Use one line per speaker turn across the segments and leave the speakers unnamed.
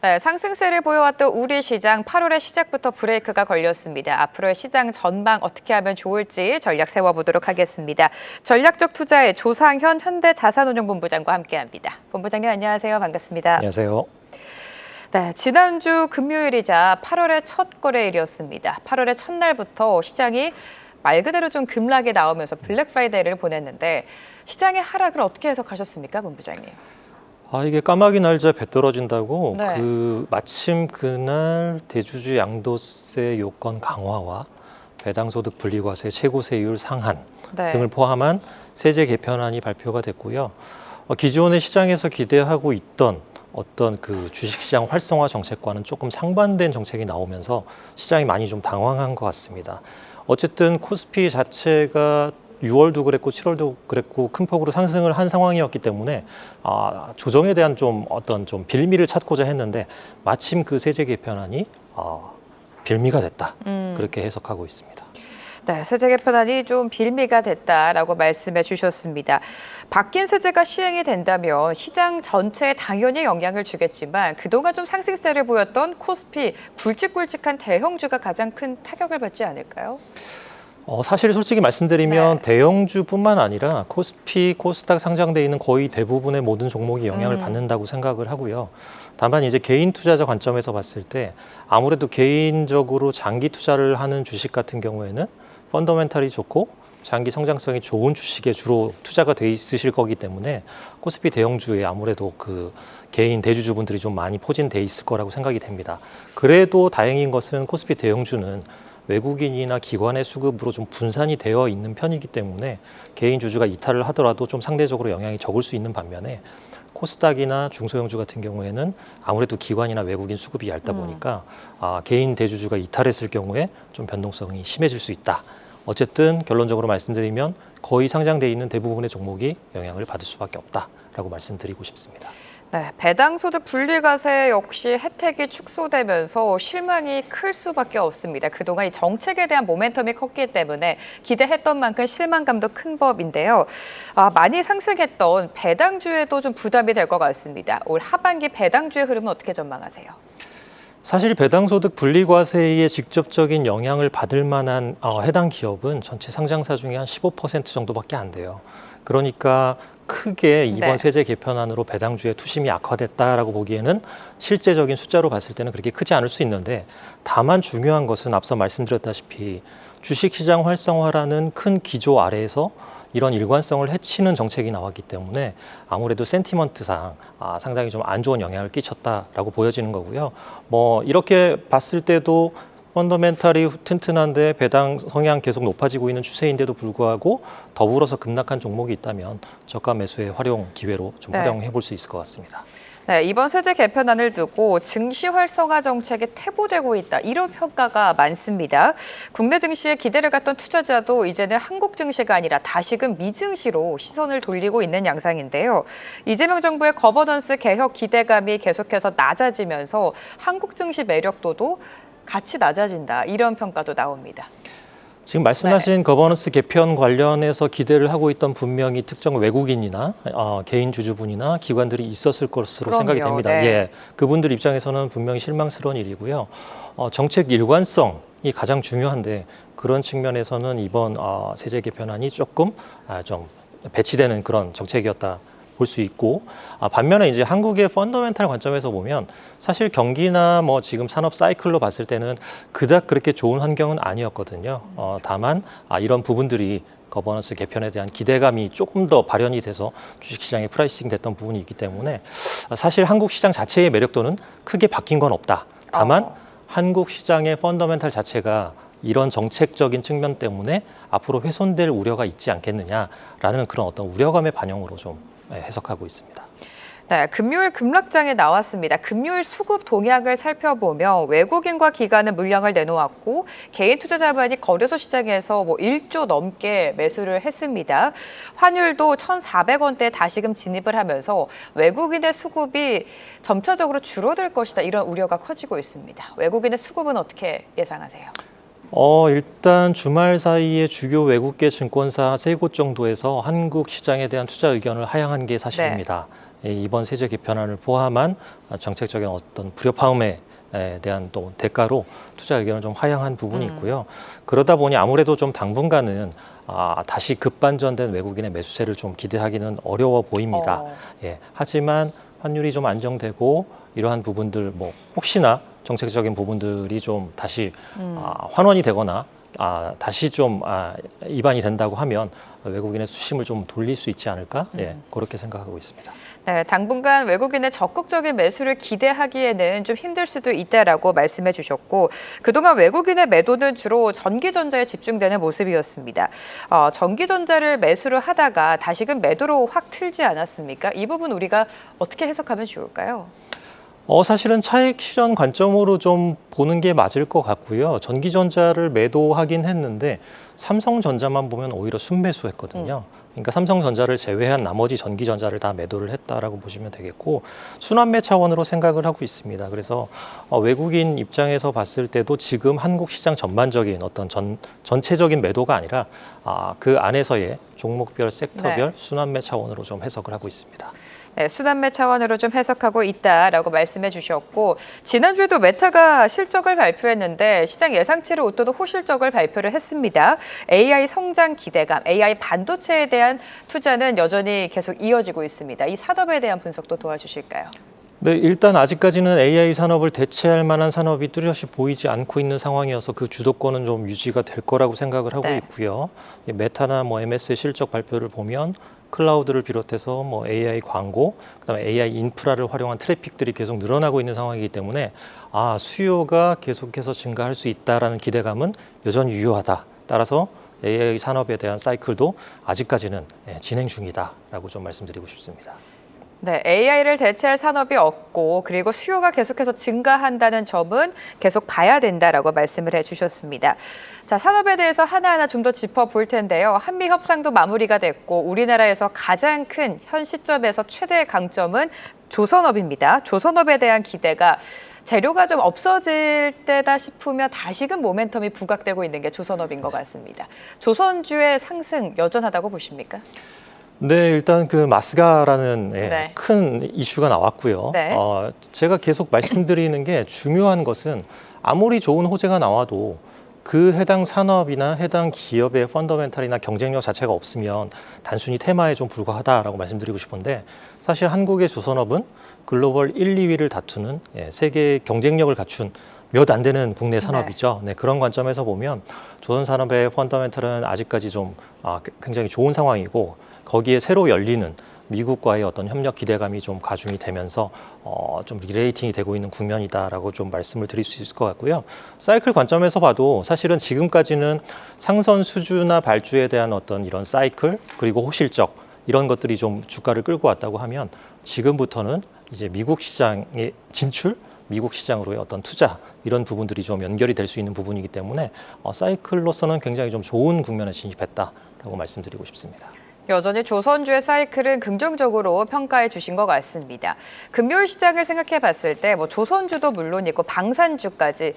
네, 상승세를 보여왔던 우리 시장 8월의 시작부터 브레이크가 걸렸습니다. 앞으로의 시장 전망 어떻게 하면 좋을지 전략 세워보도록 하겠습니다. 전략적 투자의 조상현 현대자산운용본부장과 함께합니다. 본부장님 안녕하세요. 반갑습니다.
안녕하세요.
네, 지난주 금요일이자 8월의 첫 거래일이었습니다. 8월의 첫날부터 시장이 말 그대로 좀 급락이 나오면서 블랙 프라이데이를 보냈는데 시장의 하락을 어떻게 해석하셨습니까, 본부장님?
이게 까마귀 날짜 배 떨어진다고
네.
마침 그날 대주주 양도세 요건 강화와 배당소득 분리과세 최고세율 상한
네.
등을 포함한 세제 개편안이 발표가 됐고요. 기존의 시장에서 기대하고 있던 어떤 그 주식시장 활성화 정책과는 조금 상반된 정책이 나오면서 시장이 많이 좀 당황한 것 같습니다. 어쨌든 코스피 자체가 6월도 그랬고 7월도 그랬고 큰 폭으로 상승을 한 상황이었기 때문에 조정에 대한 좀 빌미를 찾고자 했는데 마침 그 세제 개편안이 빌미가 됐다. 그렇게 해석하고 있습니다.
네, 세제 개편안이 좀 빌미가 됐다라고 말씀해 주셨습니다. 바뀐 세제가 시행이 된다면 시장 전체에 당연히 영향을 주겠지만 그동안 좀 상승세를 보였던 코스피 굵직굵직한 대형주가 가장 큰 타격을 받지 않을까요?
사실 솔직히 말씀드리면
네.
대형주뿐만 아니라 코스피, 코스닥 상장돼 있는 거의 대부분의 모든 종목이 영향을 받는다고 생각을 하고요. 다만 이제 개인 투자자 관점에서 봤을 때 아무래도 개인적으로 장기 투자를 하는 주식 같은 경우에는 펀더멘탈이 좋고 장기 성장성이 좋은 주식에 주로 투자가 돼 있으실 거기 때문에 코스피 대형주에 아무래도 그 개인 대주주분들이 좀 많이 포진돼 있을 거라고 생각이 됩니다. 그래도 다행인 것은 코스피 대형주는 외국인이나 기관의 수급으로 좀 분산이 되어 있는 편이기 때문에 개인 주주가 이탈을 하더라도 좀 상대적으로 영향이 적을 수 있는 반면에 코스닥이나 중소형주 같은 경우에는 아무래도 기관이나 외국인 수급이 얇다 보니까 개인 대주주가 이탈했을 경우에 좀 변동성이 심해질 수 있다. 어쨌든 결론적으로 말씀드리면 거의 상장돼 있는 대부분의 종목이 영향을 받을 수밖에 없다라고 말씀드리고 싶습니다.
네, 배당소득 분리과세 역시 혜택이 축소되면서 실망이 클 수밖에 없습니다. 그동안 이 정책에 대한 모멘텀이 컸기 때문에 기대했던 만큼 실망감도 큰 법인데요. 많이 상승했던 배당주에도 좀 부담이 될 것 같습니다. 올 하반기 배당주의 흐름은 어떻게 전망하세요?
사실 배당소득 분리과세의 직접적인 영향을 받을 만한 해당 기업은 전체 상장사 중에 한 15% 정도밖에 안 돼요. 그러니까 크게 이번
네.
세제 개편안으로 배당주의 투심이 악화됐다라고 보기에는 실제적인 숫자로 봤을 때는 그렇게 크지 않을 수 있는데 다만 중요한 것은 앞서 말씀드렸다시피 주식시장 활성화라는 큰 기조 아래에서 이런 일관성을 해치는 정책이 나왔기 때문에 아무래도 센티먼트상 상당히 좀 안 좋은 영향을 끼쳤다라고 보여지는 거고요. 이렇게 봤을 때도 펀더멘탈이 튼튼한데 배당 성향 계속 높아지고 있는 추세인데도 불구하고 더불어서 급락한 종목이 있다면 저가 매수의 활용 기회로 좀 활용해 볼 수 있을 것 같습니다.
네, 이번 세제 개편안을 두고 증시 활성화 정책이 퇴보되고 있다. 이런 평가가 많습니다. 국내 증시에 기대를 갖던 투자자도 이제는 한국 증시가 아니라 다시금 미증시로 시선을 돌리고 있는 양상인데요. 이재명 정부의 거버넌스 개혁 기대감이 계속해서 낮아지면서 한국 증시 매력도도 같이 낮아진다. 이런 평가도 나옵니다.
지금 말씀하신 거버넌스 개편 관련해서 기대를 하고 있던 분명히 특정 외국인이나 개인 주주분이나 기관들이 있었을 것으로 생각이 됩니다.
네.
예, 그분들 입장에서는 분명히 실망스러운 일이고요. 정책 일관성이 가장 중요한데 그런 측면에서는 이번 세제 개편안이 조금 좀 배치되는 그런 정책이었다. 볼 수 있고 반면에 이제 한국의 펀더멘탈 관점에서 보면 사실 경기나 지금 산업 사이클로 봤을 때는 그닥 그렇게 좋은 환경은 아니었거든요. 다만 이런 부분들이 거버넌스 개편에 대한 기대감이 조금 더 발현이 돼서 주식시장에 프라이싱 됐던 부분이 있기 때문에 사실 한국 시장 자체의 매력도는 크게 바뀐 건 없다. 다만 한국 시장의 펀더멘탈 자체가 이런 정책적인 측면 때문에 앞으로 훼손될 우려가 있지 않겠느냐라는 그런 어떤 우려감의 반영으로 좀 해석하고 있습니다.
네, 금요일 급락장에 나왔습니다. 금요일 수급 동향을 살펴보면 외국인과 기관은 물량을 내놓았고 개인 투자자만이 거래소 시장에서 1조 넘게 매수를 했습니다. 환율도 1,400원대에 다시금 진입을 하면서 외국인의 수급이 점차적으로 줄어들 것이다. 이런 우려가 커지고 있습니다. 외국인의 수급은 어떻게 예상하세요?
일단 주말 사이에 주요 외국계 증권사 3곳 정도에서 한국 시장에 대한 투자 의견을 하향한 게 사실입니다. 이번 세제 개편안을 포함한 정책적인 어떤 불협화음에 대한 또 대가로 투자 의견을 좀 하향한 부분이 있고요. 그러다 보니 아무래도 좀 당분간은 다시 급반전된 외국인의 매수세를 좀 기대하기는 어려워 보입니다. 하지만 환율이 좀 안정되고 이러한 부분들 뭐 혹시나 정책적인 부분들이 좀 다시 환원이 되거나 다시 좀 입안이 된다고 하면 외국인의 수심을 좀 돌릴 수 있지 않을까? 그렇게 생각하고 있습니다.
네, 당분간 외국인의 적극적인 매수를 기대하기에는 좀 힘들 수도 있다라고 말씀해 주셨고 그동안 외국인의 매도는 주로 전기전자에 집중되는 모습이었습니다. 전기전자를 매수를 하다가 다시금 매도로 확 틀지 않았습니까? 이 부분 우리가 어떻게 해석하면 좋을까요?
사실은 차익 실현 관점으로 좀 보는 게 맞을 것 같고요. 전기전자를 매도하긴 했는데 삼성전자만 보면 오히려 순매수했거든요. 그러니까 삼성전자를 제외한 나머지 전기전자를 다 매도를 했다라고 보시면 되겠고 순환매 차원으로 생각을 하고 있습니다. 그래서 외국인 입장에서 봤을 때도 지금 한국 시장 전반적인 어떤 전체적인 매도가 아니라 그 안에서의 종목별, 섹터별 순환매 차원으로 좀 해석을 하고 있습니다.
네, 순환매 차원으로 좀 해석하고 있다라고 말씀해 주셨고 지난주에도 메타가 실적을 발표했는데 시장 예상치를 웃도는 호실적을 발표를 했습니다. AI 성장 기대감, AI 반도체에 대한 투자는 여전히 계속 이어지고 있습니다. 이 산업에 대한 분석도 도와주실까요?
네, 일단 아직까지는 AI 산업을 대체할 만한 산업이 뚜렷이 보이지 않고 있는 상황이어서 그 주도권은 좀 유지가 될 거라고 생각을 하고 있고요. 메타나 MS의 실적 발표를 보면 클라우드를 비롯해서 AI 광고, 그다음에 AI 인프라를 활용한 트래픽들이 계속 늘어나고 있는 상황이기 때문에 수요가 계속해서 증가할 수 있다라는 기대감은 여전히 유효하다. 따라서 AI 산업에 대한 사이클도 아직까지는 진행 중이다라고 좀 말씀드리고 싶습니다.
네, AI를 대체할 산업이 없고 그리고 수요가 계속해서 증가한다는 점은 계속 봐야 된다라고 말씀을 해주셨습니다. 자, 산업에 대해서 하나하나 좀 더 짚어볼 텐데요. 한미 협상도 마무리가 됐고 우리나라에서 가장 큰 현 시점에서 최대의 강점은 조선업입니다. 조선업에 대한 기대가 재료가 좀 없어질 때다 싶으면 다시금 모멘텀이 부각되고 있는 게 조선업인 것 같습니다. 조선주의 상승 여전하다고 보십니까?
네, 일단 그 마스가라는 큰 이슈가 나왔고요. 제가 계속 말씀드리는 게 중요한 것은 아무리 좋은 호재가 나와도 그 해당 산업이나 해당 기업의 펀더멘탈이나 경쟁력 자체가 없으면 단순히 테마에 좀 불과하다라고 말씀드리고 싶은데 사실 한국의 조선업은 글로벌 1, 2위를 다투는 세계 경쟁력을 갖춘 몇 안 되는 국내 산업이죠. 그런 관점에서 보면 조선 산업의 펀더멘탈은 아직까지 좀 굉장히 좋은 상황이고 거기에 새로 열리는 미국과의 어떤 협력 기대감이 좀 가중이 되면서 좀 리레이팅이 되고 있는 국면이다라고 좀 말씀을 드릴 수 있을 것 같고요. 사이클 관점에서 봐도 사실은 지금까지는 상선 수주나 발주에 대한 어떤 이런 사이클 그리고 호실적 이런 것들이 좀 주가를 끌고 왔다고 하면 지금부터는 이제 미국 시장의 진출, 미국 시장으로의 어떤 투자 이런 부분들이 좀 연결이 될 수 있는 부분이기 때문에 사이클로서는 굉장히 좀 좋은 국면에 진입했다라고 말씀드리고 싶습니다.
여전히 조선주의 사이클은 긍정적으로 평가해 주신 것 같습니다. 금요일 시장을 생각해 봤을 때 조선주도 물론이고 방산주까지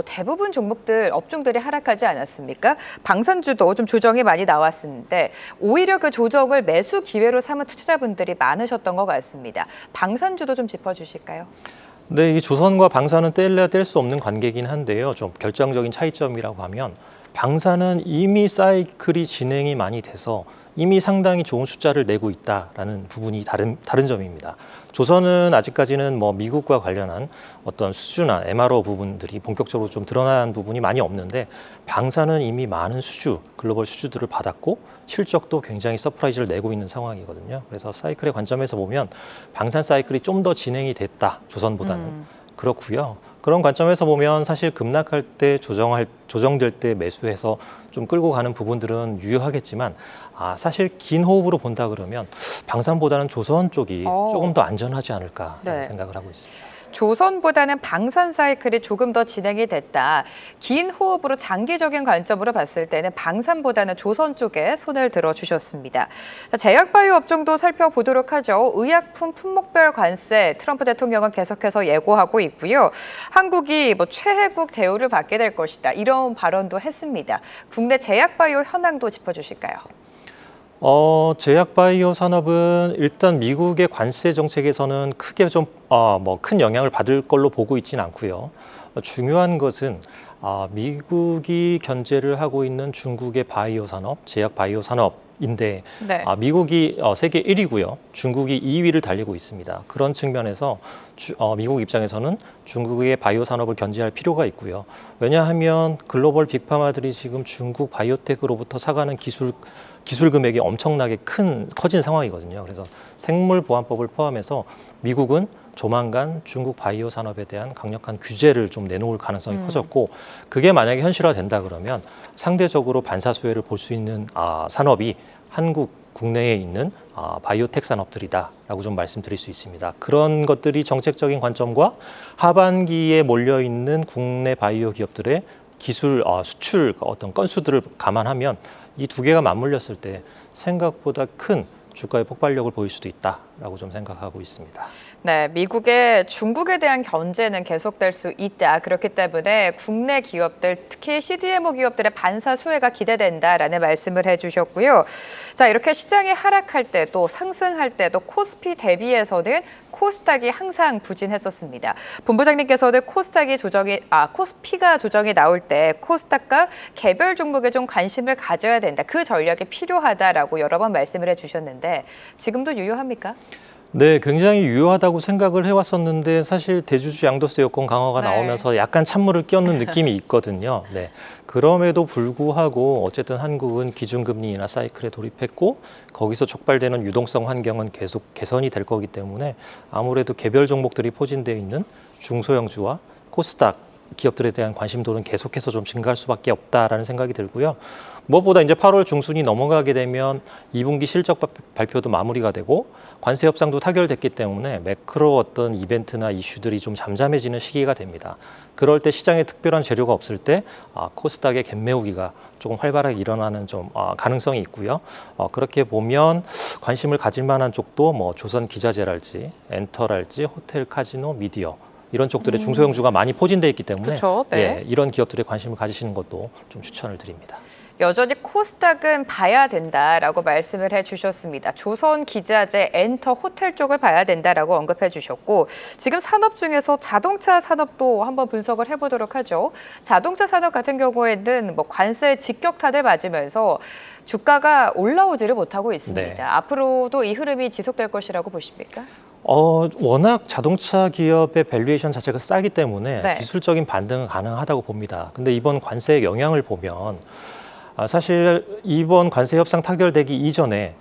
대부분 종목들 업종들이 하락하지 않았습니까? 방산주도 좀 조정이 많이 나왔는데 오히려 그 조정을 매수 기회로 삼은 투자자분들이 많으셨던 것 같습니다. 방산주도 좀 짚어주실까요?
네, 이 조선과 방산은 뗄래야 뗄 수 없는 관계이긴 한데요. 좀 결정적인 차이점이라고 하면 방산은 이미 사이클이 진행이 많이 돼서 이미 상당히 좋은 숫자를 내고 있다라는 부분이 다른 점입니다. 조선은 아직까지는 미국과 관련한 어떤 수주나 MRO 부분들이 본격적으로 좀 드러난 부분이 많이 없는데 방산은 이미 많은 수주, 글로벌 수주들을 받았고 실적도 굉장히 서프라이즈를 내고 있는 상황이거든요. 그래서 사이클의 관점에서 보면 방산 사이클이 좀 더 진행이 됐다, 조선보다는. 그렇고요. 그런 관점에서 보면 사실 급락할 때 조정될 때 매수해서 좀 끌고 가는 부분들은 유효하겠지만 사실 긴 호흡으로 본다 그러면 방산보다는 조선 쪽이 조금 더 안전하지 않을까 생각을 하고 있습니다.
조선보다는 방산 사이클이 조금 더 진행이 됐다. 긴 호흡으로 장기적인 관점으로 봤을 때는 방산보다는 조선 쪽에 손을 들어주셨습니다. 제약바이오 업종도 살펴보도록 하죠. 의약품 품목별 관세 트럼프 대통령은 계속해서 예고하고 있고요. 한국이 최혜국 대우를 받게 될 것이다. 이런 발언도 했습니다. 국내 제약바이오 현황도 짚어주실까요?
제약 바이오 산업은 일단 미국의 관세 정책에서는 크게 좀 큰 영향을 받을 걸로 보고 있지는 않고요. 중요한 것은 미국이 견제를 하고 있는 중국의 바이오 산업, 제약 바이오 산업인데
네.
미국이 세계 1위고요. 중국이 2위를 달리고 있습니다. 그런 측면에서 미국 입장에서는 중국의 바이오 산업을 견제할 필요가 있고요. 왜냐하면 글로벌 빅파마들이 지금 중국 바이오텍으로부터 사가는 기술 금액이 엄청나게 커진 상황이거든요. 그래서 생물보안법을 포함해서 미국은 조만간 중국 바이오 산업에 대한 강력한 규제를 좀 내놓을 가능성이 커졌고, 그게 만약에 현실화된다 그러면 상대적으로 반사수혜를 볼 수 있는 산업이 한국 국내에 있는 바이오텍 산업들이다라고 좀 말씀드릴 수 있습니다. 그런 것들이 정책적인 관점과 하반기에 몰려 있는 국내 바이오 기업들의 기술 수출 어떤 건수들을 감안하면 이 두 개가 맞물렸을 때 생각보다 큰 주가의 폭발력을 보일 수도 있다라고 좀 생각하고 있습니다.
네, 미국의 중국에 대한 견제는 계속될 수 있다. 그렇기 때문에 국내 기업들, 특히 CDMO 기업들의 반사 수혜가 기대된다라는 말씀을 해주셨고요. 자, 이렇게 시장이 하락할 때 또 상승할 때도 코스피 대비해서는 코스닥이 항상 부진했었습니다. 본부장님께서는 코스피가 조정이 나올 때 코스닥과 개별 종목에 좀 관심을 가져야 된다. 그 전략이 필요하다라고 여러 번 말씀을 해주셨는데 지금도 유효합니까?
네, 굉장히 유효하다고 생각을 해왔었는데 사실 대주주 양도세 요건 강화가
네.
나오면서 약간 찬물을 끼얹는 느낌이 있거든요. 네, 그럼에도 불구하고 어쨌든 한국은 기준금리 인하 사이클에 돌입했고 거기서 촉발되는 유동성 환경은 계속 개선이 될 거기 때문에 아무래도 개별 종목들이 포진되어 있는 중소형주와 코스닥 기업들에 대한 관심도는 계속해서 좀 증가할 수밖에 없다라는 생각이 들고요. 무엇보다 이제 8월 중순이 넘어가게 되면 2분기 실적 발표도 마무리가 되고 관세 협상도 타결됐기 때문에 매크로 어떤 이벤트나 이슈들이 좀 잠잠해지는 시기가 됩니다. 그럴 때 시장에 특별한 재료가 없을 때 코스닥의 갭매우기가 조금 활발하게 일어나는 좀 가능성이 있고요. 그렇게 보면 관심을 가질 만한 쪽도 뭐 조선 기자재랄지 엔터랄지 호텔 카지노 미디어 이런 쪽들의 중소형주가 많이 포진돼 있기 때문에
그쵸, 네.
예, 이런 기업들에 관심을 가지시는 것도 좀 추천을 드립니다.
여전히 코스닥은 봐야 된다라고 말씀을 해주셨습니다. 조선 기자재, 엔터, 호텔 쪽을 봐야 된다라고 언급해 주셨고 지금 산업 중에서 자동차 산업도 한번 분석을 해보도록 하죠. 자동차 산업 같은 경우에는 뭐 관세 직격탄을 맞으면서 주가가 올라오지를 못하고 있습니다.
네.
앞으로도 이 흐름이 지속될 것이라고 보십니까?
워낙 자동차 기업의 밸류에이션 자체가 싸기 때문에
네.
기술적인 반등은 가능하다고 봅니다. 근데 이번 관세의 영향을 보면 사실 이번 관세 협상 타결되기 이전에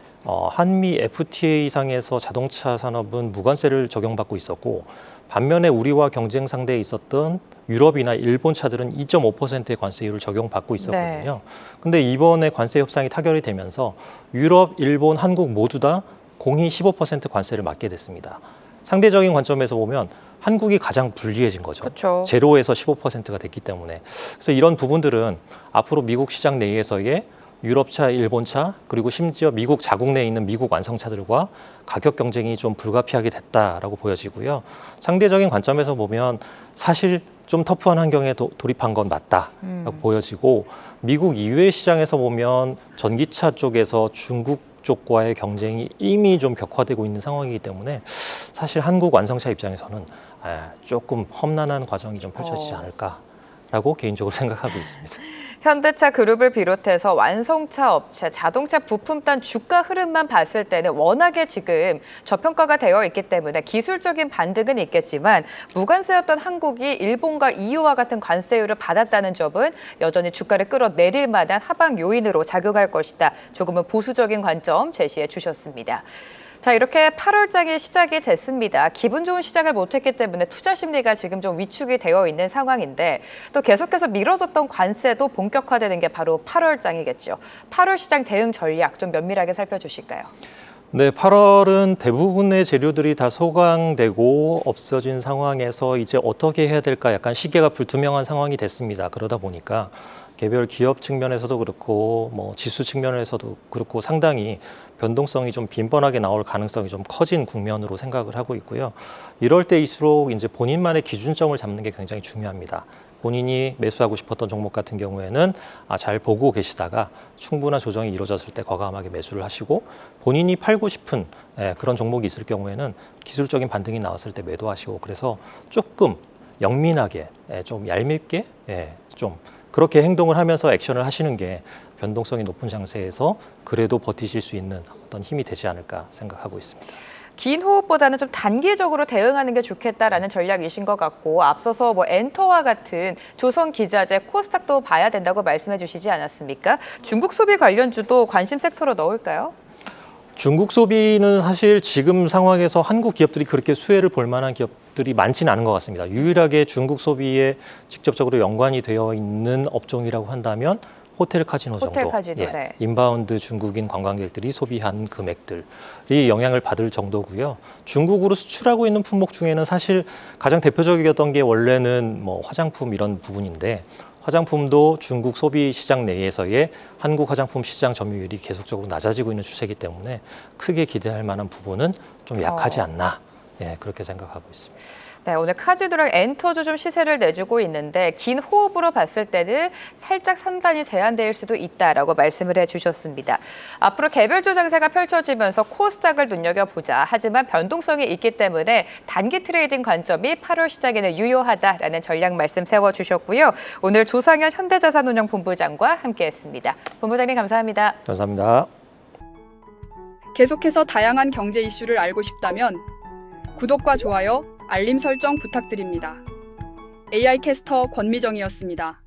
한미 FTA상에서 자동차 산업은 무관세를 적용받고 있었고 반면에 우리와 경쟁 상대에 있었던 유럽이나 일본 차들은 2.5%의 관세율을 적용받고 있었거든요. 근데 이번에 관세 협상이 타결이 되면서 유럽, 일본, 한국 모두 다 공히 15% 관세를 맞게 됐습니다. 상대적인 관점에서 보면 한국이 가장 불리해진 거죠.
그쵸.
제로에서 15%가 됐기 때문에. 그래서 이런 부분들은 앞으로 미국 시장 내에서의 유럽차, 일본차, 그리고 심지어 미국 자국 내에 있는 미국 완성차들과 가격 경쟁이 좀 불가피하게 됐다라고 보여지고요. 상대적인 관점에서 보면 사실 좀 터프한 환경에 돌입한 건 맞다라고 보여지고 미국 이외의 시장에서 보면 전기차 쪽에서 중국 쪽과의 경쟁이 이미 좀 격화되고 있는 상황이기 때문에 사실 한국 완성차 입장에서는 조금 험난한 과정이 좀 펼쳐지지 않을까라고 개인적으로 생각하고 있습니다.
현대차 그룹을 비롯해서 완성차 업체, 자동차 부품단 주가 흐름만 봤을 때는 워낙에 지금 저평가가 되어 있기 때문에 기술적인 반등은 있겠지만 무관세였던 한국이 일본과 EU와 같은 관세율을 받았다는 점은 여전히 주가를 끌어내릴 만한 하방 요인으로 작용할 것이다. 조금은 보수적인 관점 제시해 주셨습니다. 자, 이렇게 8월장이 시작이 됐습니다. 기분 좋은 시작을 못했기 때문에 투자 심리가 지금 좀 위축이 되어 있는 상황인데 또 계속해서 미뤄졌던 관세도 본격화되는 게 바로 8월장이겠죠. 8월 시장 대응 전략 좀 면밀하게 살펴주실까요?
네, 8월은 대부분의 재료들이 다 소강되고 없어진 상황에서 이제 어떻게 해야 될까 약간 시계가 불투명한 상황이 됐습니다. 그러다 보니까 개별 기업 측면에서도 그렇고 뭐 지수 측면에서도 그렇고 상당히 변동성이 좀 빈번하게 나올 가능성이 좀 커진 국면으로 생각을 하고 있고요. 이럴 때일수록 이제 본인만의 기준점을 잡는 게 굉장히 중요합니다. 본인이 매수하고 싶었던 종목 같은 경우에는 잘 보고 계시다가 충분한 조정이 이루어졌을 때 과감하게 매수를 하시고, 본인이 팔고 싶은 그런 종목이 있을 경우에는 기술적인 반등이 나왔을 때 매도하시고, 그래서 조금 영민하게 좀 얄밉게 좀 그렇게 행동을 하면서 액션을 하시는 게 변동성이 높은 장세에서 그래도 버티실 수 있는 어떤 힘이 되지 않을까 생각하고 있습니다.
긴 호흡보다는 좀 단기적으로 대응하는 게 좋겠다라는 전략이신 것 같고, 앞서서 뭐 엔터와 같은 조선 기자재, 코스닥도 봐야 된다고 말씀해 주시지 않았습니까? 중국 소비 관련주도 관심 섹터로 넣을까요?
중국 소비는 사실 지금 상황에서 한국 기업들이 그렇게 수혜를 볼 만한 기업들이 많지는 않은 것 같습니다. 유일하게 중국 소비에 직접적으로 연관이 되어 있는 업종이라고 한다면 호텔 카지노 정도.
호텔 카지노, 네.
인바운드 중국인 관광객들이 소비한 금액들이 영향을 받을 정도고요. 중국으로 수출하고 있는 품목 중에는 사실 가장 대표적이었던 게 원래는 뭐 화장품 이런 부분인데, 화장품도 중국 소비 시장 내에서의 한국 화장품 시장 점유율이 계속적으로 낮아지고 있는 추세이기 때문에 크게 기대할 만한 부분은 좀 약하지 않나, 그렇게 생각하고 있습니다.
네, 오늘 카지노랑 엔터주 좀 시세를 내주고 있는데, 긴 호흡으로 봤을 때는 살짝 상단이 제한될 수도 있다라고 말씀을 해주셨습니다. 앞으로 개별주 장세가 펼쳐지면서 코스닥을 눈여겨보자. 하지만 변동성이 있기 때문에 단기 트레이딩 관점이 8월 시장에는 유효하다라는 전략 말씀 세워주셨고요. 오늘 조상현 현대자산운용본부장과 함께했습니다. 본부장님 감사합니다.
감사합니다.
계속해서 다양한 경제 이슈를 알고 싶다면 구독과 좋아요, 알림 설정 부탁드립니다. AI 캐스터 권미정이었습니다.